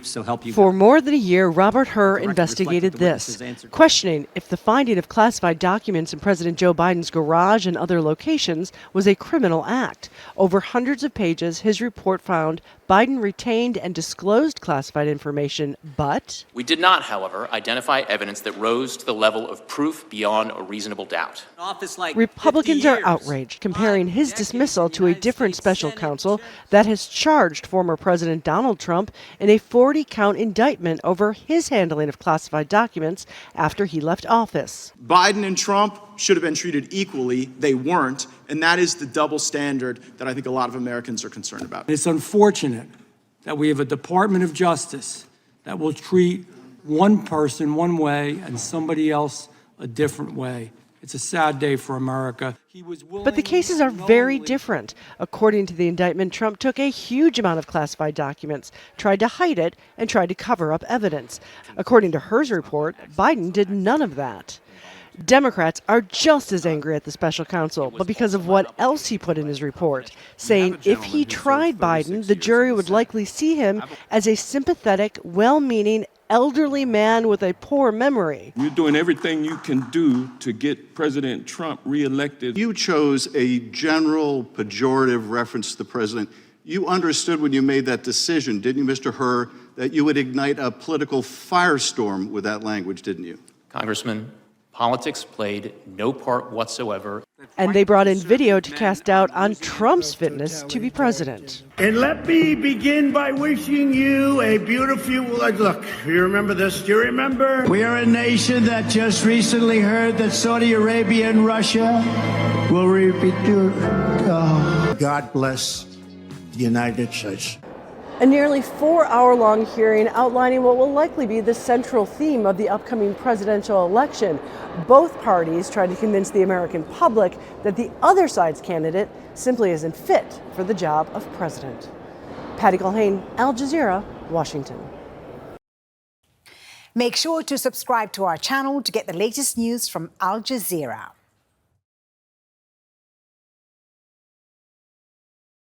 So help you For more than a year, Robert Hur investigated this, questioning if the finding of classified documents in President Joe Biden's garage and other locations was a criminal act. Over hundreds of pages, his report found Biden retained and disclosed classified information, but we did not, however, identify evidence that rose to the level of proof beyond a reasonable doubt. Republicans are outraged, comparing his dismissal to a different special counsel that has charged former President Donald Trump in a 40-count indictment over his handling of classified documents after he left office. Biden and Trump should have been treated equally. They weren't, and that is the double standard that I think a lot of Americans are concerned about. It's unfortunate that we have a Department of Justice that will treat one person one way and somebody else a different way. It's a sad day for America. But the cases are very different. According to the indictment, Trump took a huge amount of classified documents, tried to hide it, and tried to cover up evidence. According to Hur's report, Biden did none of that. Democrats are just as angry at the special counsel, but because of what else he put in his report, saying if he tried Biden, the jury would likely see him as a sympathetic, well-meaning, elderly man with a poor memory. You're doing everything you can do to get President Trump reelected. You chose a general pejorative reference to the president. You understood when you made that decision, didn't you, Mr. Hur, that you would ignite a political firestorm with that language, didn't you? Congressman, politics played no part whatsoever. And they brought in video to cast doubt on Trump's fitness to be president. And let me begin by wishing you a beautiful, look, you remember this, do you remember? We are a nation that just recently heard that Saudi Arabia and Russia will repeat. God bless the United States. A nearly 4-hour-long hearing outlining what will likely be the central theme of the upcoming presidential election. Both parties tried to convince the American public that the other side's candidate simply isn't fit for the job of president. Patty Culhane, Al Jazeera, Washington. Make sure to subscribe to our channel to get the latest news from Al Jazeera.